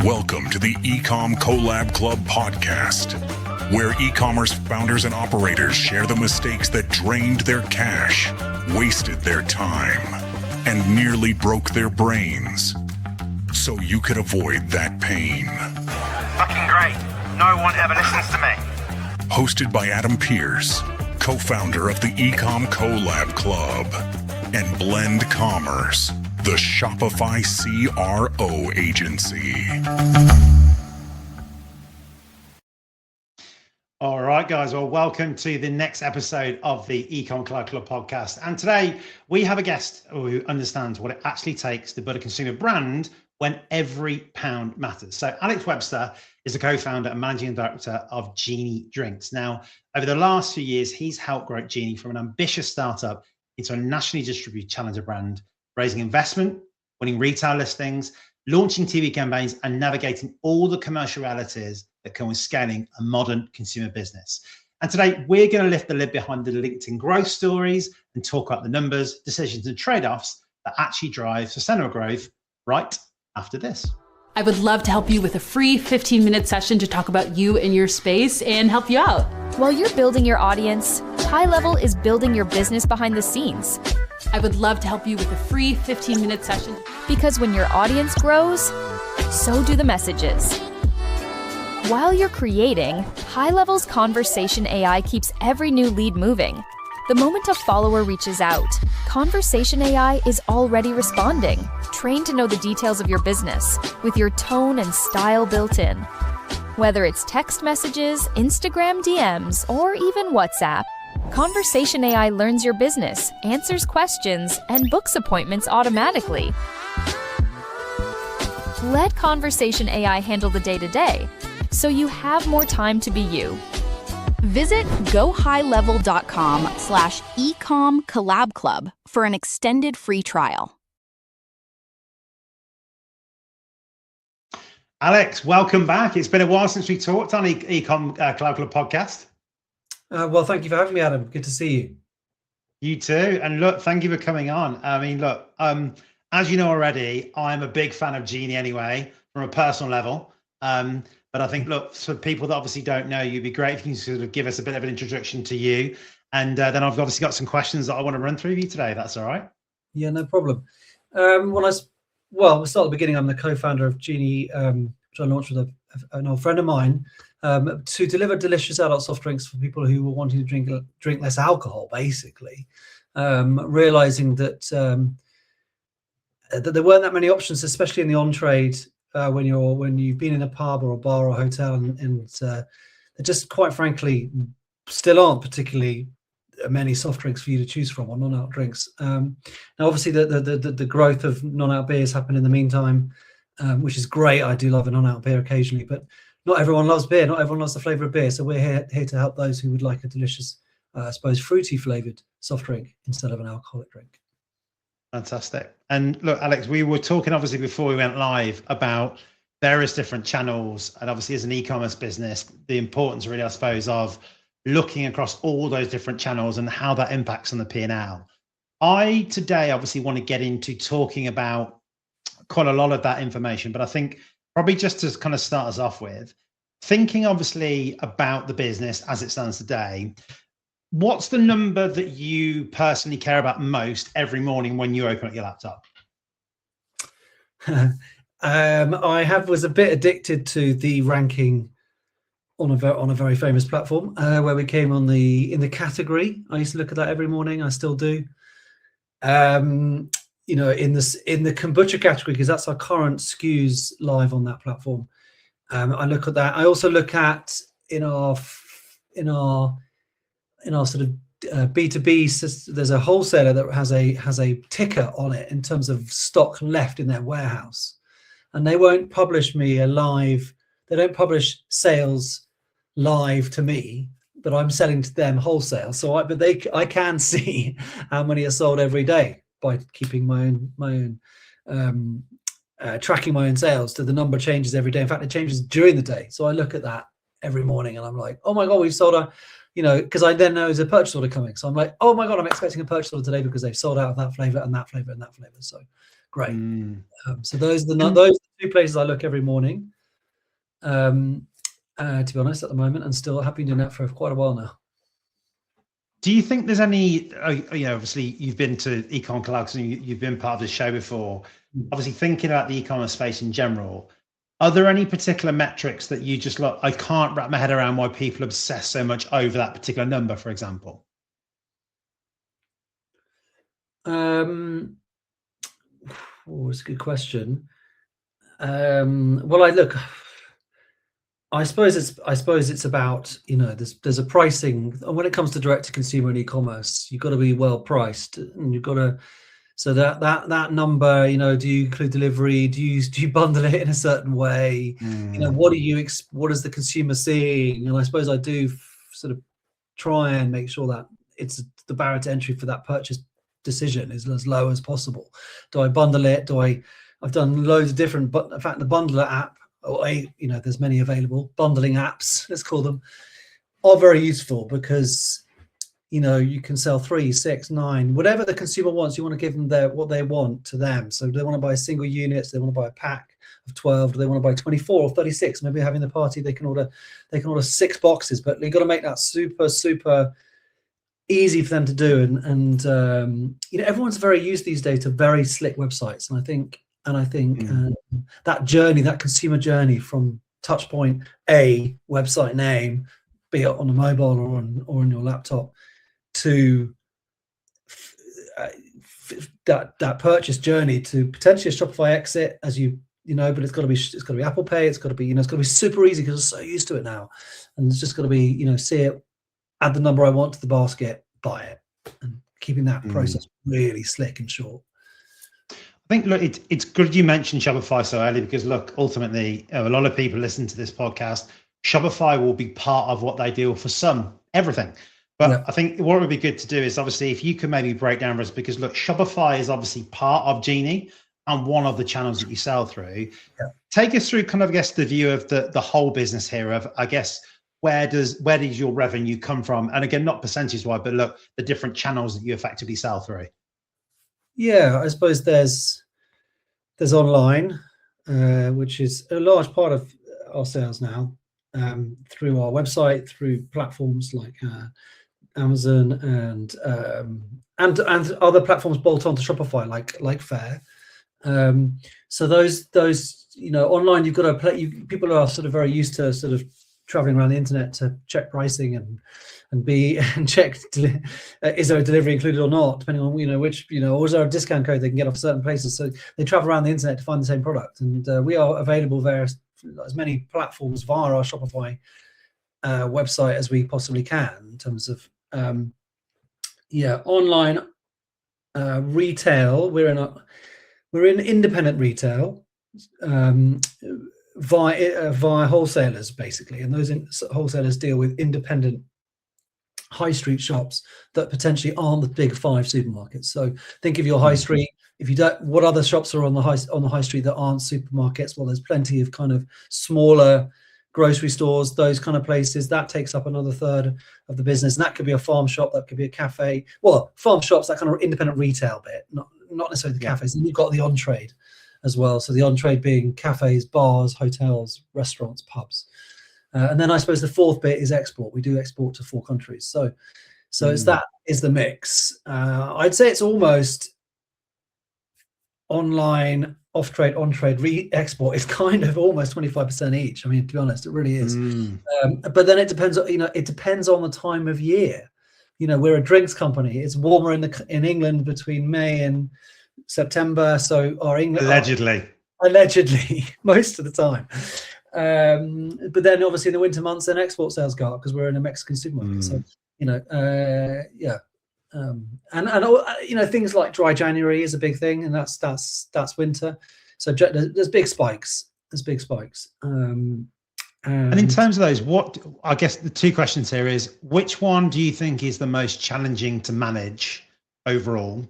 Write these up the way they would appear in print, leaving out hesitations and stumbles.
Welcome to the eCom Collab Club podcast, where e-commerce founders and operators share the mistakes that drained their cash, wasted their time, and nearly broke their brains, so you could avoid that pain. Fucking great. No one ever listens to me. Hosted by Adam Pearce, co-founder of the eCom Collab Club, and Blend Commerce, the Shopify CRO agency. All right, guys. Well, welcome to the next episode of the eCom Collab Club podcast. And today we have a guest who understands what it actually takes to build a consumer brand when every pound matters. So Alex Webster is the co-founder and managing director of Genie Drinks. Now, over the last few years, he's helped grow Genie from an ambitious startup into a nationally distributed challenger brand, raising investment, winning retail listings, launching TV campaigns, and navigating all the commercial realities that come with scaling a modern consumer business. And today, we're going to lift the lid behind the LinkedIn growth stories and talk about the numbers, decisions, and trade-offs that actually drive sustainable growth right after this. I would love to help you with a free 15-minute session to talk about you and your space and help you out. While you're building your audience, High Level is building your business behind the scenes. I would love to help you with a free 15-minute session. Because when your audience grows, so do the messages. While you're creating, High Level's conversation AI keeps every new lead moving. The moment a follower reaches out, conversation AI is already responding, trained to know the details of your business, with your tone and style built in. Whether it's text messages, Instagram DMs, or even WhatsApp, Conversation AI learns your business, answers questions, and books appointments automatically. Let Conversation AI handle the day-to-day, so you have more time to be you. Visit gohighlevel.com/ecom collab club for an extended free trial. Alex, welcome back. It's been a while since we talked on eCom Collab Club podcast. Well, thank you for having me, Adam. Good to see you. You too. And look, thank you for coming on. I mean, look, as you know already, I'm a big fan of Genie anyway, from a personal level. But I think, look, for people that obviously don't know you, it'd be great if you can sort of give us a bit of an introduction to you. And then I've obviously got some questions that I want to run through with you today. That's all right. Yeah, no problem. We'll start at the beginning. I'm the co-founder of Genie, which I launched with an old friend of mine, to deliver delicious adult soft drinks for people who were wanting to drink less alcohol, basically, realizing that that there weren't that many options, especially in the on-trade, when you've been in a pub or a bar or a hotel, and there just, quite frankly, still aren't particularly many soft drinks for you to choose from, or non-alc drinks. Now, obviously, the growth of non-alc beers happened in the meantime, which is great. I do love a non-alc beer occasionally, but not everyone loves beer. Not everyone loves the flavour of beer. So we're here to help those who would like a delicious, I suppose, fruity flavoured soft drink instead of an alcoholic drink. Fantastic. And look, Alex, we were talking obviously before we went live about various different channels, and obviously as an e-commerce business, the importance really, I suppose, of looking across all those different channels and how that impacts on the P&L. I today obviously want to get into talking about quite a lot of that information, but I think probably just to kind of start us off with, thinking obviously about the business as it stands today, what's the number that you personally care about most every morning when you open up your laptop? I was a bit addicted to the ranking on a very famous platform where we came in the category. I used to look at that every morning. I still do. In the kombucha category, because that's our current SKUs live on that platform. I look at that. I also look at in our sort of B2B system, there's a wholesaler that has a ticker on it in terms of stock left in their warehouse, and they won't publish me a live. They don't publish sales live to me, but I'm selling to them wholesale. So I can see how many are sold every day by keeping my own tracking my own sales. To the number changes every day. In fact, it changes during the day. So I look at that every morning and I'm like, oh my God, we've sold because I then know there's a purchase order coming. So I'm like, oh my God, I'm expecting a purchase order today because they've sold out of that flavor and that flavor and that flavor. So great. So those are the two places I look every morning. to be honest, at the moment, and still have been doing that for quite a while now. Do you think there's any, obviously you've been to Ecom Collabs and you've been part of the show before, obviously thinking about the e-commerce space in general, are there any particular metrics that you just look, I can't wrap my head around why people obsess so much over that particular number, for example? It's a good question. I suppose it's about, there's a pricing, and when it comes to direct to consumer and e-commerce, you've got to be well priced, and you've got to, so that number, do you include delivery? Do you bundle it in a certain way? What is the consumer seeing? And I suppose I do sort of try and make sure that it's the barrier to entry for that purchase decision is as low as possible. Do I bundle it? I've done loads of different, but in fact, the bundler app, there's many available bundling apps, let's call them, are very useful because you can sell 3, 6, 9, whatever the consumer wants. You want to give them what they want to them. So do they want to buy single units? Do they want to buy a pack of 12? Do they want to buy 24 or 36? Maybe having the party, they can order 6 boxes, but you've got to make that super easy for them to do. And everyone's very used these days to very slick websites, and I think that journey, that consumer journey from touch point A, website name, be it on a mobile or on your laptop, to that purchase journey to potentially a Shopify exit, but it's got to be Apple Pay. It's got to be it's got to be super easy because I'm so used to it now, and it's just got to be see it, add the number I want to the basket, buy it, and keeping that process really slick and short. I think, look, it's good you mentioned Shopify so early because, look, ultimately, a lot of people listen to this podcast. Shopify will be part of what they do for everything. But I think what would be good to do is, obviously, if you could maybe break down for us, because, look, Shopify is obviously part of Genie and one of the channels that you sell through. Yeah. Take us through kind of, I guess, the view of the whole business here of, I guess, where does your revenue come from? And again, not percentage-wise, but look, the different channels that you effectively sell through. Yeah, I suppose there's online, which is a large part of our sales now, through our website, through platforms like Amazon and other platforms bolt onto Shopify, like Fair. So those online, you've got to play. People are sort of very used to sort of traveling around the internet to check pricing and check is there a delivery included or not, depending on which or is there a discount code they can get off certain places. So they travel around the internet to find the same product, and we are available there as many platforms via our Shopify website as we possibly can in terms of online retail. We're in independent retail via wholesalers basically, and those wholesalers deal with independent high street shops that potentially aren't the big 5 supermarkets. So think of your high street. If you don't, what other shops are on the high street that aren't supermarkets? Well, there's plenty of kind of smaller grocery stores, those kind of places. That takes up another third of the business, and that could be a farm shop, that could be a cafe. Well, farm shops, that kind of independent retail bit, not necessarily the cafes. And you've got the on-trade as well. So the on-trade being cafes, bars, hotels, restaurants, pubs. And then I suppose the fourth bit is export. We do export to 4 countries. So that is the mix. I'd say it's almost online, off-trade, on-trade, re-export is kind of almost 25% each. I mean, to be honest, it really is. But then it depends, it depends on the time of year. We're a drinks company. It's warmer in England between May and September. So our England allegedly most of the time. But then obviously in the winter months, then export sales go up because we're in a Mexican supermarket. So and things like dry January is a big thing, and that's winter. So there's big spikes. And in terms of those, what I guess the 2 questions here is, which one do you think is the most challenging to manage overall,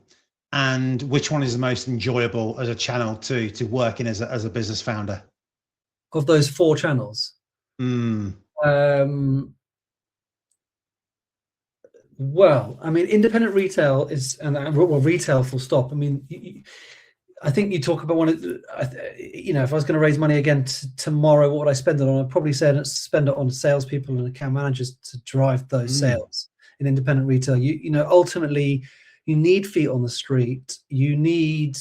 and which one is the most enjoyable as a channel to work in as a business founder? Of those 4 channels, well, I mean, independent retail is, retail full stop. I mean, I think you talk about if I was going to raise money again tomorrow, what would I spend it on? I'd probably spend it on salespeople and account managers to drive those sales in independent retail. Ultimately, you need feet on the street. You need,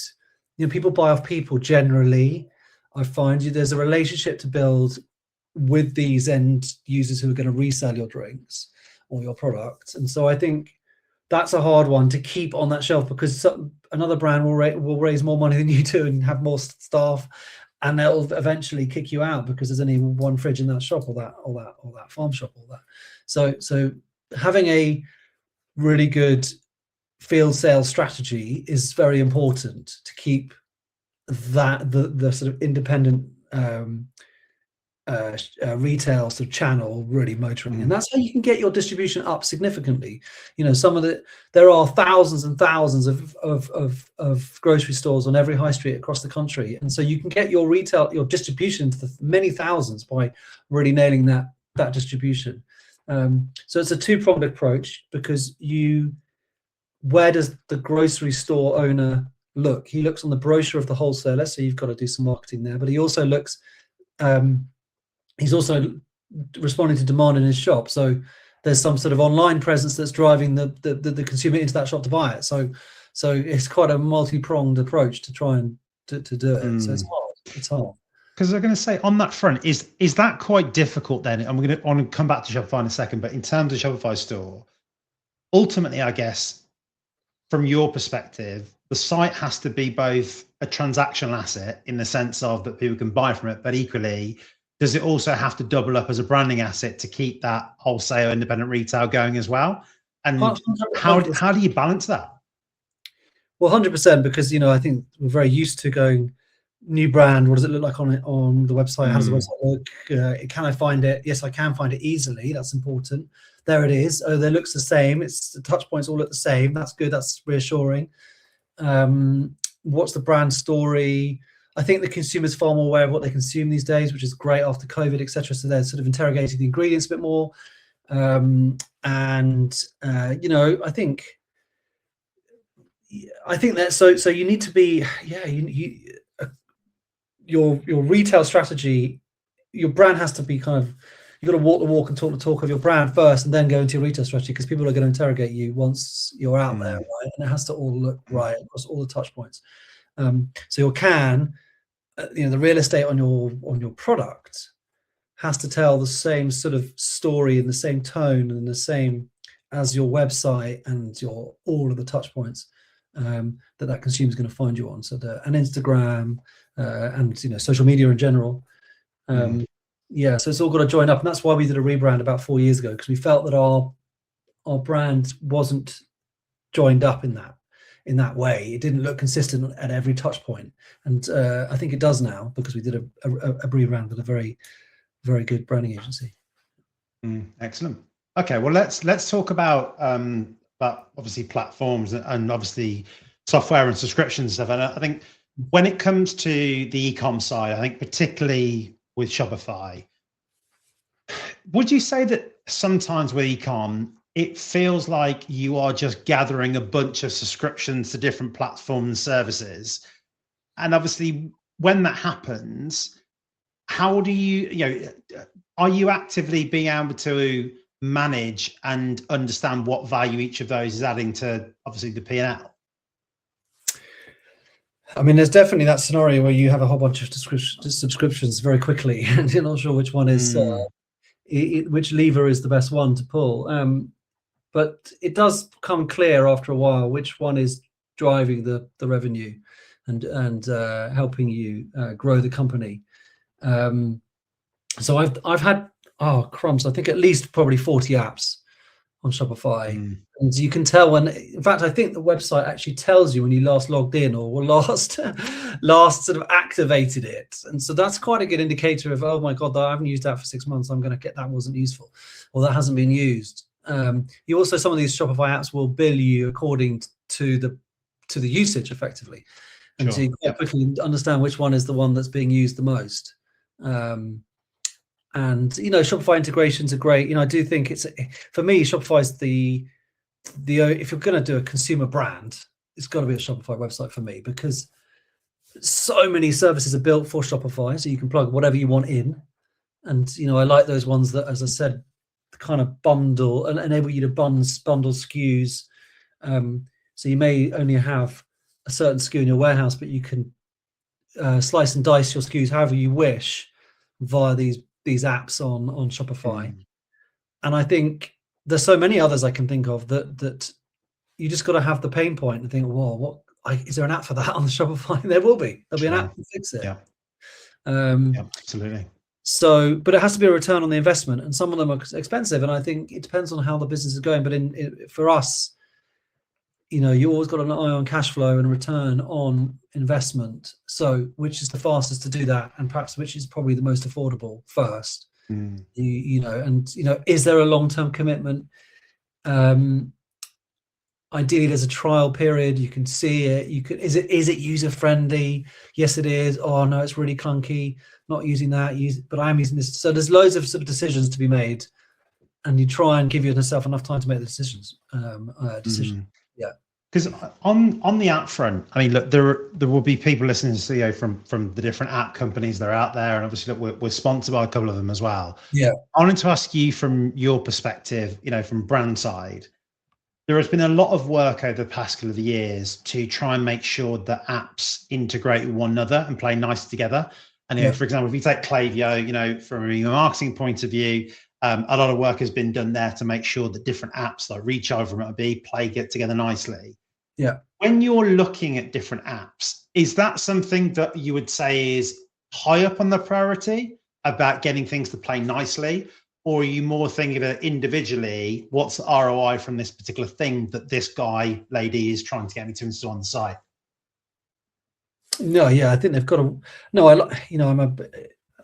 people buy off people generally. I find there's a relationship to build with these end users who are going to resell your drinks or your product. And so I think that's a hard one to keep on that shelf, because another brand will raise more money than you do and have more staff, and they'll eventually kick you out because there's only one fridge in that shop or that farm shop or that. So having a really good field sales strategy is very important to keep that the sort of independent retail sort of channel really motoring, and that's how you can get your distribution up significantly. There are thousands and thousands of grocery stores on every high street across the country, and so you can get your distribution into the many thousands by really nailing that distribution. So it's a two-pronged approach, because where does the grocery store owner look? He looks on the brochure of the wholesaler, so you've got to do some marketing there, but he also looks he's also responding to demand in his shop. So there's some sort of online presence that's driving the consumer into that shop to buy it. So it's quite a multi-pronged approach to try and to do it. So it's hard. Because I'm going to say on that front, is that quite difficult then? And I want to come back to Shopify in a second, but in terms of Shopify store, ultimately, I guess, from your perspective, the site has to be both a transactional asset in the sense of that people can buy from it, but equally, does it also have to double up as a branding asset to keep that wholesale independent retail going as well? And how do you balance that? Well, 100%, because I think we're very used to going new brand. What does it look like on the website? How does the website look? Can I find it? Yes, I can find it easily. That's important. There it is. Oh, it looks the same. The touch points all look the same. That's good. That's reassuring. What's the brand story? I think the consumer's far more aware of what they consume these days, which is great after COVID, etc. So they're sort of interrogating the ingredients a bit more. I think that so you need to be your retail strategy, your brand has to be kind of, you've got to walk the walk and talk the talk of your brand first, and then go into your retail strategy, because people are going to interrogate you once you're out there, right? And it has to all look right across all the touch points. So your the real estate on your product has to tell the same sort of story and the same tone and the same as your website and all of the touch points that consumer is going to find you on. So and Instagram and social media in general. So it's all got to join up, and that's why we did a rebrand about 4 years ago, because we felt that our brand wasn't joined up in that way. It didn't look consistent at every touch point, and I think it does now, because we did a rebrand with a very, very good branding agency. Excellent. Okay, well let's talk about obviously platforms and obviously software and subscriptions stuff. And I think when it comes to the e-com side, I think particularly with Shopify, would you say that sometimes with e-com, it feels like you are just gathering a bunch of subscriptions to different platforms and services? And obviously, when that happens, how do are you actively being able to manage and understand what value each of those is adding to obviously the P&L? I mean, there's definitely that scenario where you have a whole bunch of subscriptions very quickly, and you're not sure which one is which lever is the best one to pull. But it does become clear after a while which one is driving the revenue and helping you grow the company. So I've had crumbs, I think at least probably 40 apps on Shopify, and you can tell when. In fact, I think the website actually tells you when you last logged in or last sort of activated it, and so that's quite a good indicator of, oh my god, I haven't used that for 6 months. I'm going to get that wasn't useful, or that hasn't been used. You also, some of these Shopify apps will bill you according to the usage effectively, and so you can quickly understand which one is the one that's being used the most. And Shopify integrations are great. I do think for me, Shopify's the if you're going to do a consumer brand, it's got to be a Shopify website for me, because so many services are built for Shopify, so you can plug whatever you want in. And I like those ones that, as I said, kind of bundle and enable you to bundle SKUs. So you may only have a certain SKU in your warehouse, but you can slice and dice your SKUs however you wish via these apps on Shopify. And I think there's so many others I can think of that you just got to have the pain point and think, whoa, is there an app for that on the Shopify? There'll be an app to fix it. Yeah, absolutely. So, but it has to be a return on the investment, and some of them are expensive. And I think it depends on how the business is going. But for us, you always got an eye on cash flow and return on investment. So, which is the fastest to do that, and perhaps which is probably the most affordable first. Is there a long-term commitment? Ideally, there's a trial period. You can see it. Is it user friendly? Yes, it is. Oh no, it's really clunky. Not using that. But I am using this. So there's loads of sort of decisions to be made, and you try and give yourself enough time to make the decisions. Yeah. Because on the app front, I mean, look, there will be people listening to CEO from the different app companies that are out there, and obviously look, we're sponsored by a couple of them as well. Yeah. I wanted to ask you from your perspective, from brand side. There has been a lot of work over the past couple of years to try and make sure that apps integrate with one another and play nicely together. And for example, if you take Klaviyo, from a marketing point of view, a lot of work has been done there to make sure that different apps like Recharge from get together nicely. Yeah. When you're looking at different apps, is that something that you would say is high up on the priority about getting things to play nicely? Or are you more thinking of individually, what's the ROI from this particular thing that this guy, lady is trying to get me to install on the site? No, yeah, I think they've got to. No,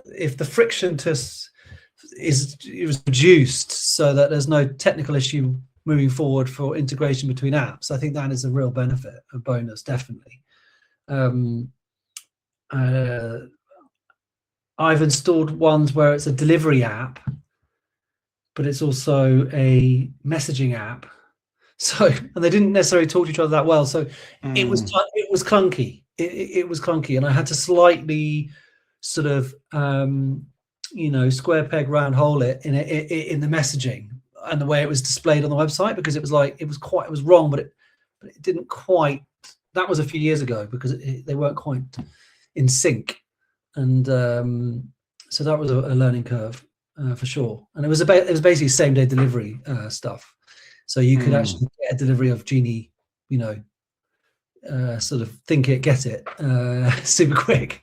if the friction is reduced so that there's no technical issue moving forward for integration between apps, I think that is a real benefit, a bonus, definitely. I've installed ones where it's a delivery app, but it's also a messaging app. So, and they didn't necessarily talk to each other that well. So it was clunky. It was clunky, and I had to slightly sort of, square peg round hole it in the messaging and the way it was displayed on the website, because it was wrong, but it didn't quite. That was a few years ago because they weren't quite in sync, and so that was a learning curve. For sure. And it was basically same day delivery stuff, so you could actually get a delivery of Genie, sort of think it, get it, super quick.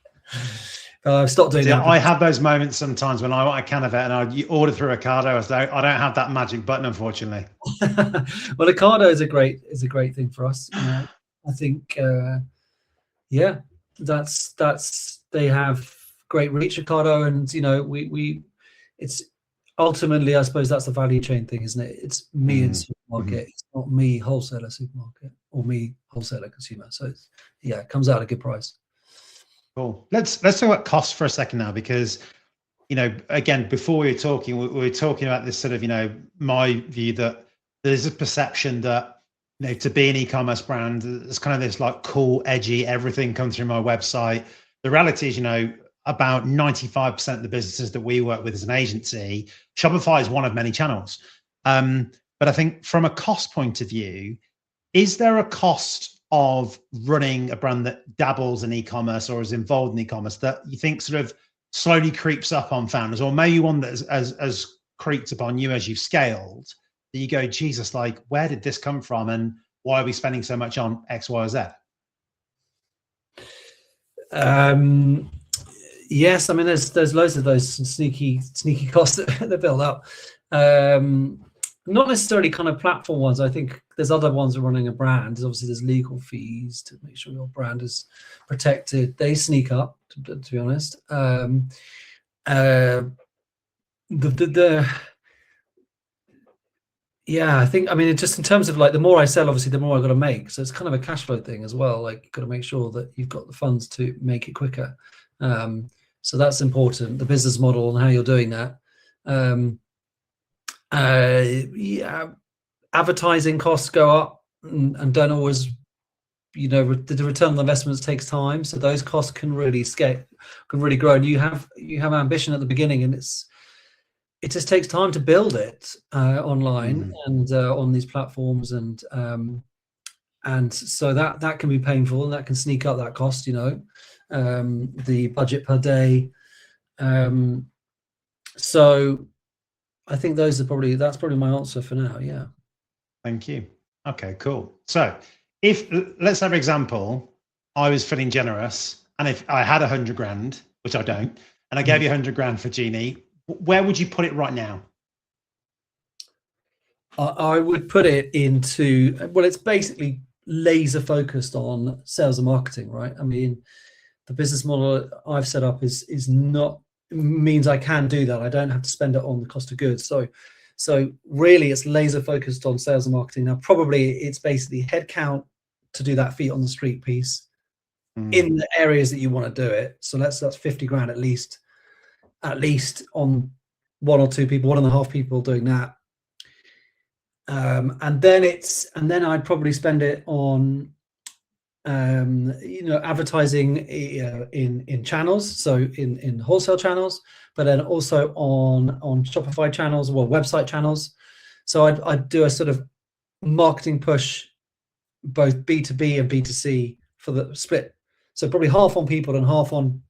I've stopped doing that. I have those moments sometimes when I want a can of it and I order through Ocado. I don't have that magic button, unfortunately. Well, Ocado is a great thing for us. I think that's they have great reach, Ocado, and we it's ultimately, I suppose that's the value chain thing, isn't it? It's me and supermarket. It's not me wholesaler supermarket or me wholesaler consumer. So it comes out at a good price. Cool. Let's talk about costs for a second now, because again, before we were talking about this sort of my view that there's a perception that to be an e-commerce brand, it's kind of this like cool, edgy, everything comes through my website. The reality is, about 95% of the businesses that we work with as an agency, Shopify is one of many channels. But I think from a cost point of view, is there a cost of running a brand that dabbles in e-commerce or is involved in e-commerce that you think sort of slowly creeps up on founders, or maybe one that has creeped upon you as you've scaled, that you go, Jesus, like, where did this come from and why are we spending so much on X, Y, or Z? Yes, I mean there's loads of those sneaky costs that build up. Not necessarily kind of platform ones. I think there's other ones of running a brand. Obviously, there's legal fees to make sure your brand is protected. They sneak up, to be honest. I think, I mean, just in terms of like, the more I sell, obviously, the more I've got to make. So it's kind of a cash flow thing as well. Like, you've got to make sure that you've got the funds to make it quicker. So that's important, the business model and how you're doing that. Advertising costs go up and don't always the return on investments takes time, so those costs can really grow. And you have ambition at the beginning, and it just takes time to build it online and on these platforms, and so that can be painful, and that can sneak up that cost. The budget per day. So I think that's probably my answer for now. Yeah. Thank you. Okay, cool. So if, let's have an example, I was feeling generous, and if I had 100 grand, which I don't, and I gave you 100 grand for Genie, where would you put it right now? I would put it into, well, it's basically laser focused on sales and marketing, right? I mean, the business model I've set up means I can do that. I don't have to spend it on the cost of goods. So really it's laser focused on sales and marketing. Now, probably it's basically headcount to do that feet on the street piece in the areas that you want to do it. So that's 50 grand at least on 1 or 2 people, 1.5 people doing that. And then I'd probably spend it on advertising in channels, so in wholesale channels, but then also on Shopify channels, well, website channels. So I'd do a sort of marketing push, both B2B and B2C for the split. So probably half on people and half on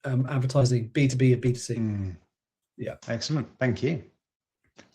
advertising, B2B and B2C. Yeah. Excellent. Thank you.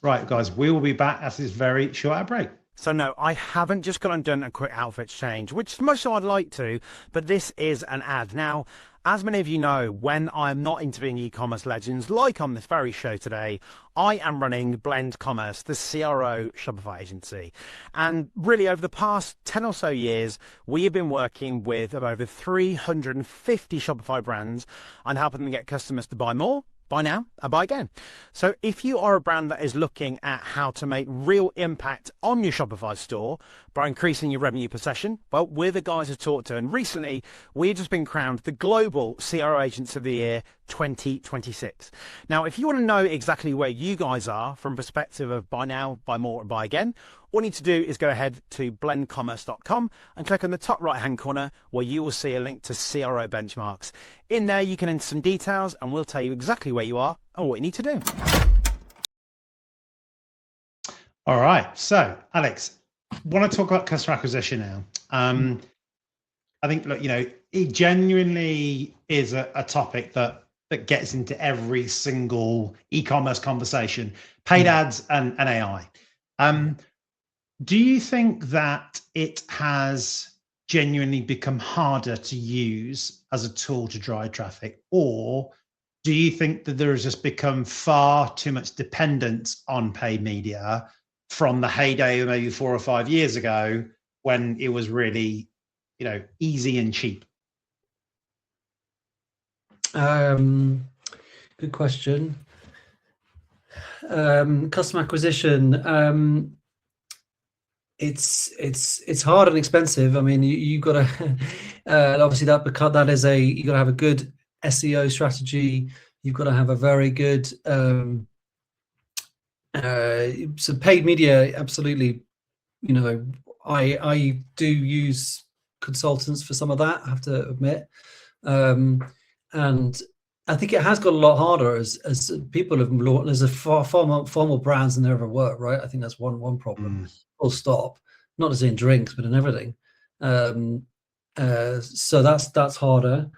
Right, guys, we will be back after this very short ad break. So no, I haven't just gone and done a quick outfit change, which much so I'd like to, but this is an ad. Now, as many of you know, when I'm not interviewing e-commerce legends like on this very show today, I am running Blend Commerce, the CRO Shopify agency. And really over the past 10 or so years, we have been working with over 350 Shopify brands and helping them get customers to buy more, buy now, and buy again. So if you are a brand that is looking at how to make real impact on your Shopify store by increasing your revenue per session, well, we're the guys to talk to. And recently, we've just been crowned the Global CRO Agents of the Year 2026. Now, if you want to know exactly where you guys are from perspective of buy now, buy more, and buy again, all you need to do is go ahead to blendcommerce.com and click on the top right-hand corner where you will see a link to CRO benchmarks. In there, you can enter some details and we'll tell you exactly where you are and what you need to do. All right. So, Alex, I want to talk about customer acquisition now. I think, look, it genuinely is a topic that gets into every single e-commerce conversation, paid ads and AI. Do you think that it has genuinely become harder to use as a tool to drive traffic? Or do you think that there has just become far too much dependence on paid media from the heyday of maybe 4 or 5 years ago when it was really, easy and cheap? Good question. Customer acquisition. It's hard and expensive. I mean, you got to obviously that is you got to have a good SEO strategy. You've got to have a very good so paid media. Absolutely, I do use consultants for some of that, I have to admit, and I think it has got a lot harder as people have. There's a far more brands than there ever were, right? I think that's one problem. Full stop. Not just in drinks, but in everything. So that's harder.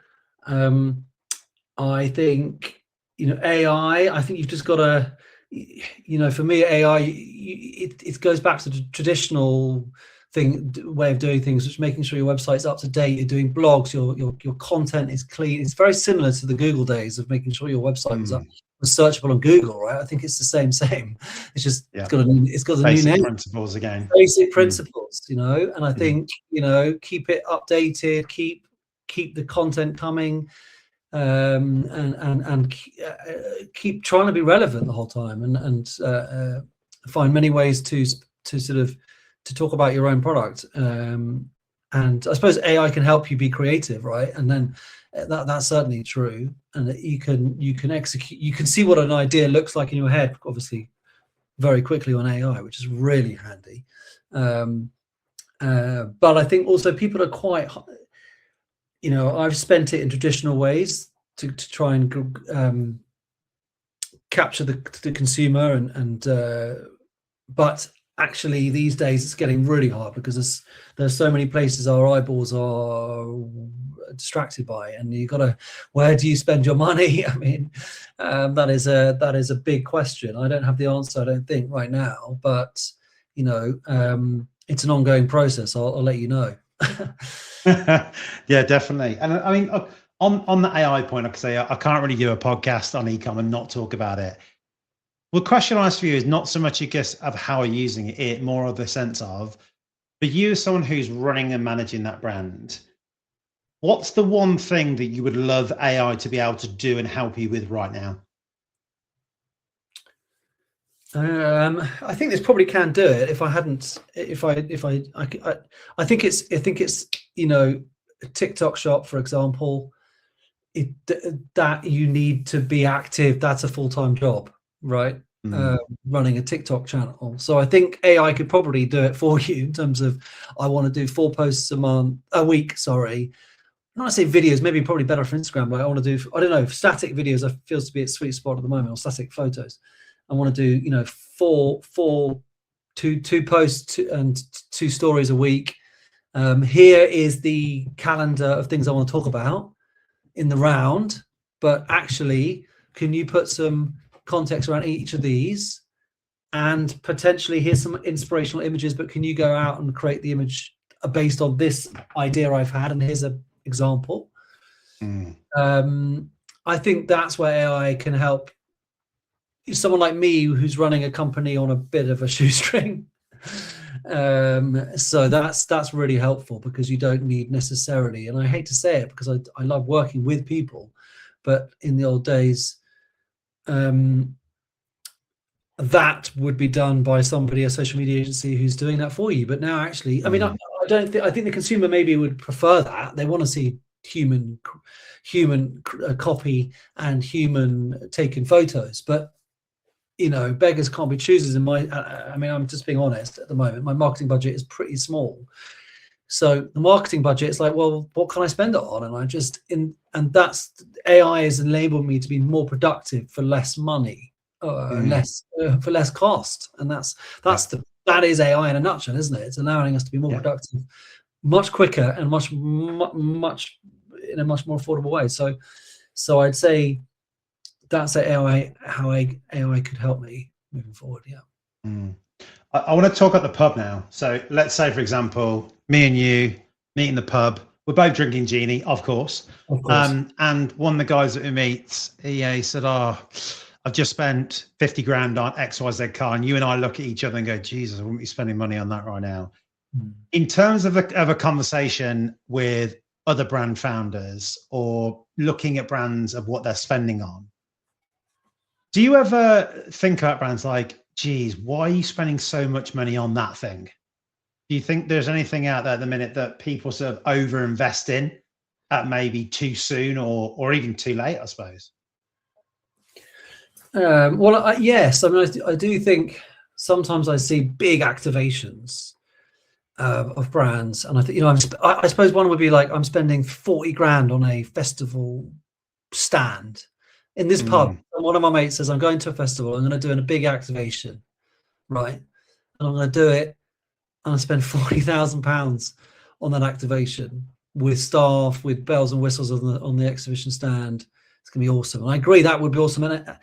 I think AI. I think you've just got to. For me, AI. It goes back to the traditional way of doing things, which is making sure your website's up to date. You're doing blogs. Your content is clean. It's very similar to the Google days of making sure your website was searchable on Google, right? I think it's the same. It's just it's got a basic new name. Principles again. Basic principles, and I think keep it updated, keep the content coming, and keep trying to be relevant the whole time, and find many ways to sort of to talk about your own product. And I suppose AI can help you be creative, right? And then that's certainly true, and that you can execute. You can see what an idea looks like in your head, obviously, very quickly on AI, which is really handy. But I think also people are quite, I've spent it in traditional ways to try and capture the consumer, but actually these days it's getting really hard because there's so many places our eyeballs are distracted by, and where do you spend your money? I mean, that is a big question. I don't have the answer, I don't think, right now, but it's an ongoing process. I'll let you know. Yeah, definitely. And I mean, on the AI point, I can say I can't really do a podcast on e-com and not talk about it. Well, the question I ask for you is not so much, I guess, of how you're using it, more of the sense of, but you as someone who's running and managing that brand, what's the one thing that you would love AI to be able to do and help you with right now? I think this probably can do it. I think it's a TikTok shop, for example, that you need to be active. That's a full-time job, right? Running a TikTok channel. So I think AI could probably do it for you in terms of, I want to do 4 posts a week. Sorry, not to say videos, maybe probably better for Instagram. But I want to do, I don't know, static videos. I feels to be its sweet spot at the moment, or static photos. I want to do, 2 posts and 2 stories a week. Here is the calendar of things I want to talk about in the round, but actually, can you put some context around each of these? And potentially, here's some inspirational images, but can you go out and create the image based on this idea I've had? And here's an example. I think that's where AI can help someone like me who's running a company on a bit of a shoestring. So that's really helpful, because you don't need necessarily, and I hate to say it because I love working with people, but in the old days, that would be done by somebody, a social media agency, who's doing that for you. But now, actually, I mean, I think the consumer maybe would prefer that. They want to see human copy and human taken photos, but beggars can't be choosers. I'm just being honest. At the moment, my marketing budget is pretty small, so the marketing budget is like, well, what can I spend it on? And that's, AI has enabled me to be more productive for less money, for less cost, and that is AI in a nutshell, isn't it? It's allowing us to be more productive, much quicker, and much in a much more affordable way. So I'd say that's how AI could help me moving forward. I want to talk at the pub now. So let's say, for example, me and you meet in the pub. We're both drinking Genie, of course. And one of the guys that we meet, he said, I've just spent 50 grand on XYZ car. And you and I look at each other and go, Jesus, I wouldn't be spending money on that right now. In terms of a conversation with other brand founders, or looking at brands of what they're spending on, do you ever think about brands like, geez, why are you spending so much money on that thing? Do you think there's anything out there at the minute that people sort of over-invest in at maybe too soon, or even too late, I suppose? Yes. I mean, I do think sometimes I see big activations of brands, and I think, I suppose one would be like, I'm spending 40 grand on a festival stand in this pub, and one of my mates says, I'm going to a festival, I'm going to do a big activation, right? And I'm going to do it, and I spend £40,000 on that activation with staff, with bells and whistles on the exhibition stand. It's going to be awesome. And I agree, that would be awesome. And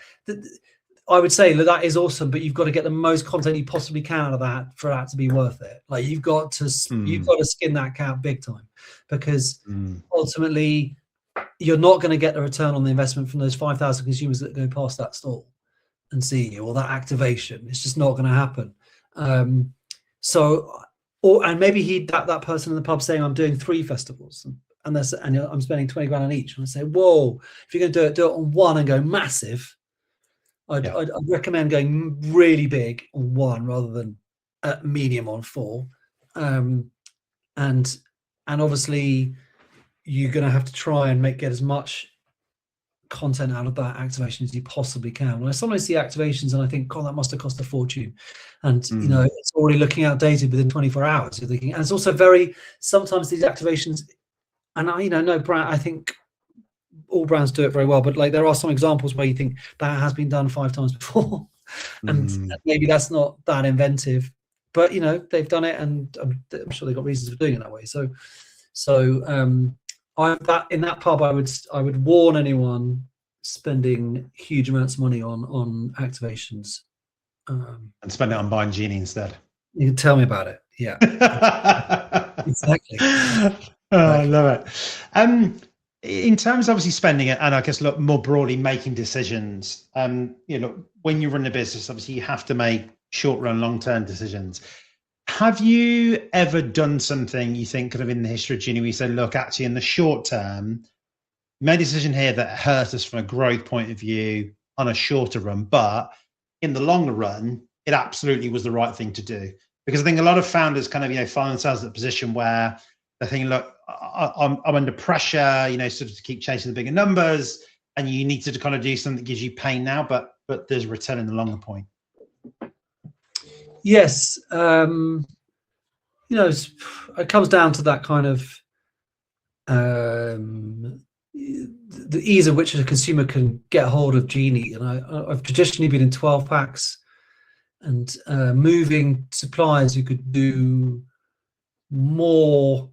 I would say that is awesome, but you've got to get the most content you possibly can out of that for that to be worth it. Like, you've got to skin that cat big time, because ultimately, you're not going to get the return on the investment from those 5,000 consumers that go past that stall and see you, or that activation. It's just not going to happen. And maybe that person in the pub saying, I'm doing 3 festivals, and I'm spending 20 grand on each. And I say, whoa, if you're going to do it on one and go massive, I'd recommend going really big on one rather than medium on 4. And obviously, you're going to have to try and get as much content out of that activation as you possibly can. When I sometimes see activations and I think, God, that must have cost a fortune, and you know, it's already looking outdated within 24 hours. You're thinking, and it's also sometimes these activations, and no brand, I think all brands do it very well, but like there are some examples where you think that has been done 5 times before, and maybe that's not that inventive, but they've done it, and I'm sure they've got reasons for doing it that way. In that pub, I would warn anyone spending huge amounts of money on activations, and spend it on buying Genie instead. You can tell me about it. Yeah, exactly. I love it. In terms of obviously spending it, and I guess look more broadly making decisions. When you run a business, obviously you have to make short-run, long-term decisions. Have you ever done something you think could have in the history of Genie where you said, look, actually in the short term, made a decision here that hurt us from a growth point of view on a shorter run, but in the longer run, it absolutely was the right thing to do? Because I think a lot of founders kind of, find themselves in a position where they're thinking, look, I'm under pressure, sort of to keep chasing the bigger numbers, and you need to kind of do something that gives you pain now, but there's a return in the longer point. Yes. It comes down to that kind of the ease at which a consumer can get hold of Genie. And I've traditionally been in 12 packs, and moving suppliers who could do more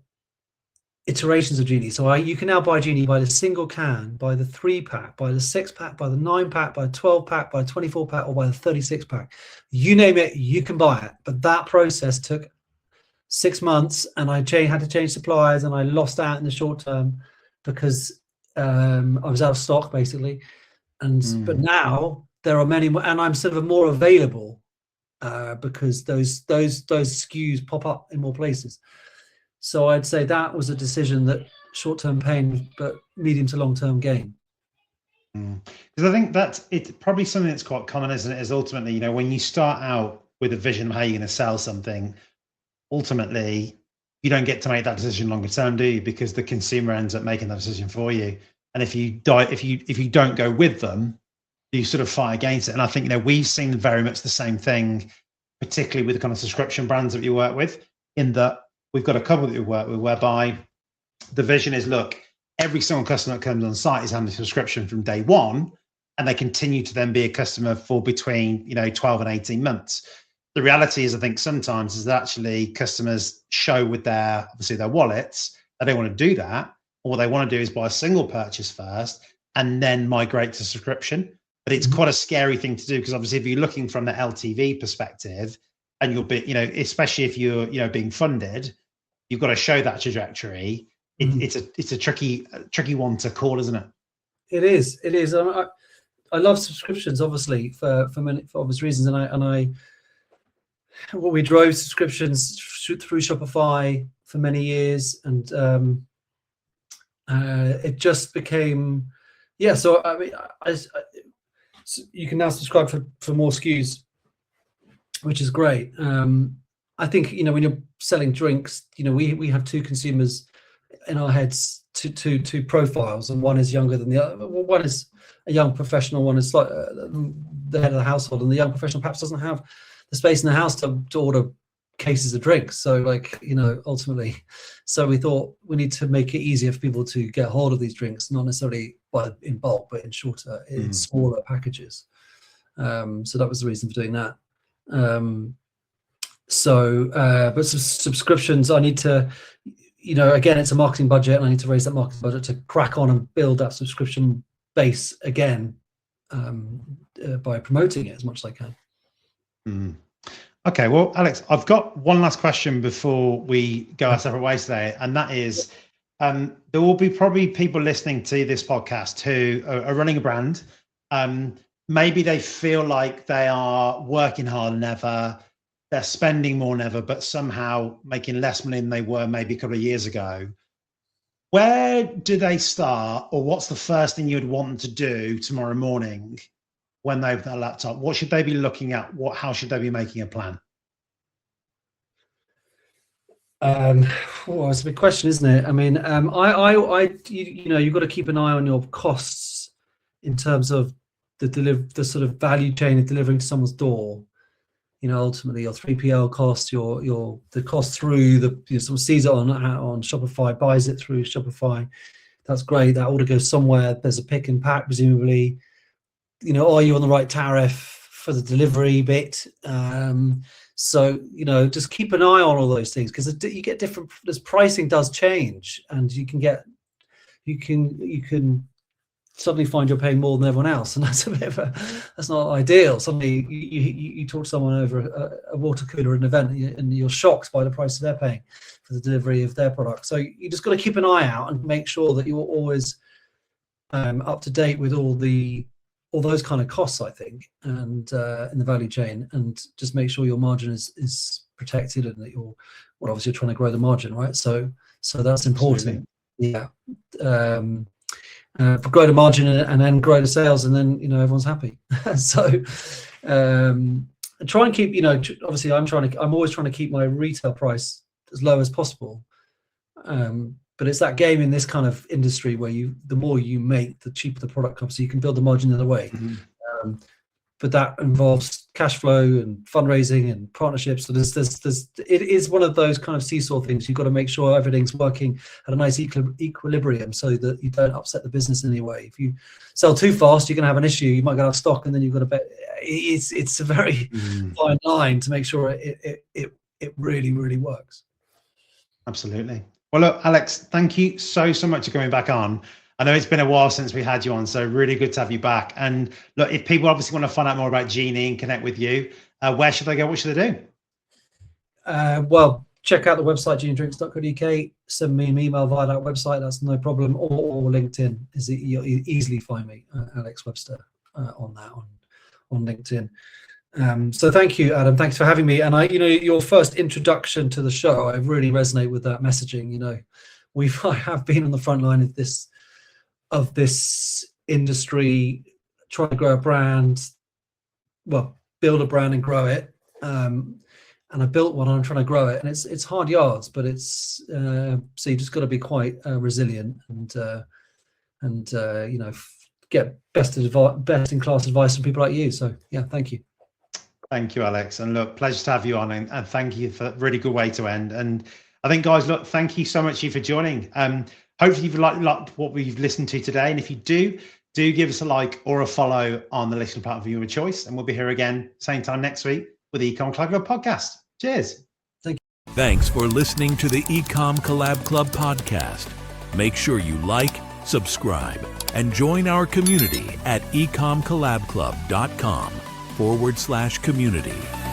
iterations of Genie. So you can now buy Genie by the single can, by the 3-pack, by the 6-pack, by the 9-pack, by the 12-pack, by the 24-pack, or by the 36-pack. You name it, you can buy it. But that process took 6 months, and I had to change suppliers, and I lost out in the short term because I was out of stock basically. But now there are many more, and I'm sort of more available because those SKUs pop up in more places. So I'd say that was a decision that short-term pain, but medium to long-term gain. Because I think it's probably something that's quite common, isn't it? Is ultimately, when you start out with a vision of how you're going to sell something, ultimately you don't get to make that decision longer term, do you? Because the consumer ends up making that decision for you. And if you don't go with them, you sort of fight against it. And I think, we've seen very much the same thing, particularly with the kind of subscription brands that we work with, in that we've got a couple that we work with whereby the vision is, look, every single customer that comes on site is having a subscription from day one, and they continue to then be a customer for between 12 and 18 months. The reality is, I think sometimes is that actually customers show with their wallets that they want to do that, or what they want to do is buy a single purchase first and then migrate to subscription. But it's quite a scary thing to do, because obviously if you're looking from the LTV perspective, and you'll be, especially if you're, being funded, you've got to show that trajectory. It's a tricky one to call, isn't it? It is. I love subscriptions, obviously, for obvious reasons, we drove subscriptions through Shopify for many years, and it just became, So I mean, you can now subscribe for more SKUs, which is great. I think when you're selling drinks, we have 2 consumers in our heads, two profiles, and one is younger than the other. One is a young professional, one is like the head of the household, and the young professional perhaps doesn't have the space in the house to order cases of drinks. So ultimately, so we thought we need to make it easier for people to get hold of these drinks, not necessarily in bulk, but in shorter, in smaller packages. So that was the reason for doing that. But subscriptions, I need to, again, it's a marketing budget, and I need to raise that marketing budget to crack on and build that subscription base again, by promoting it as much as I can. Okay, well, Alex, I've got one last question before we go our separate ways today, and that is, there will be probably people listening to this podcast who are running a brand. Maybe they feel like they are working harder than ever, they're spending more than ever, but somehow making less money than they were maybe a couple of years ago. Where do they start, or what's the first thing you'd want them to do tomorrow morning when they open their laptop? What should they be looking at? How should they be making a plan? It's a big question, isn't it? I mean, you've got to keep an eye on your costs in terms of the sort of value chain of delivering to someone's door. Ultimately your 3PL cost, the cost through someone sees it on Shopify, buys it through Shopify. That's great. That order goes somewhere. There's a pick and pack, presumably. Are you on the right tariff for the delivery bit? So just keep an eye on all those things, because you get different. This pricing does change, and you can suddenly find you're paying more than everyone else, and that's not ideal. Suddenly you talk to someone over a water cooler at an event, and you're shocked by the price they're paying for the delivery of their product. So you just got to keep an eye out and make sure that you're always up to date with all those kind of costs, I think, and in the value chain, and just make sure your margin is protected, and that obviously you're trying to grow the margin, right? So that's important. Absolutely. Yeah. Grow the margin and then grow the sales, and then everyone's happy. So try and keep obviously I'm always trying to keep my retail price as low as possible, but it's that game in this kind of industry where the more you make, the cheaper the product comes, so you can build the margin the other way. But that involves cash flow and fundraising and partnerships. So it is one of those kind of seesaw things. You've got to make sure everything's working at a nice equilibrium, so that you don't upset the business in any way. If you sell too fast, you're going to have an issue. You might go out of stock, and then you've got to bet. It's a very fine line to make sure it really, really works. Absolutely. Well, look, Alex, thank you so much for coming back on. I know it's been a while since we had you on, so really good to have you back. And look, if people obviously want to find out more about Genie and connect with you, where should they go? What should they do? Well, check out the website, geniedrinks.co.uk. Send me an email via that website. That's no problem. Or LinkedIn. You'll easily find me, Alex Webster, on LinkedIn. So thank you, Adam. Thanks for having me. And your first introduction to the show, I really resonate with that messaging. I have been on the front line of this industry, trying to grow a brand, build a brand and grow it. And I built one, and I'm trying to grow it, and it's hard yards, but it's so you just got to be quite resilient and get best in class advice from people like you. So yeah, thank you. Thank you, Alex. And look, pleasure to have you on, and thank you for a really good way to end. And I think, guys, look, thank you so much for joining. Hopefully you've liked what we've listened to today. And if you do give us a like or a follow on the listening platform of your choice. And we'll be here again, same time next week with the Ecom Collab Club podcast. Cheers. Thanks for listening to the Ecom Collab Club podcast. Make sure you like, subscribe, and join our community at ecomcollabclub.com/community.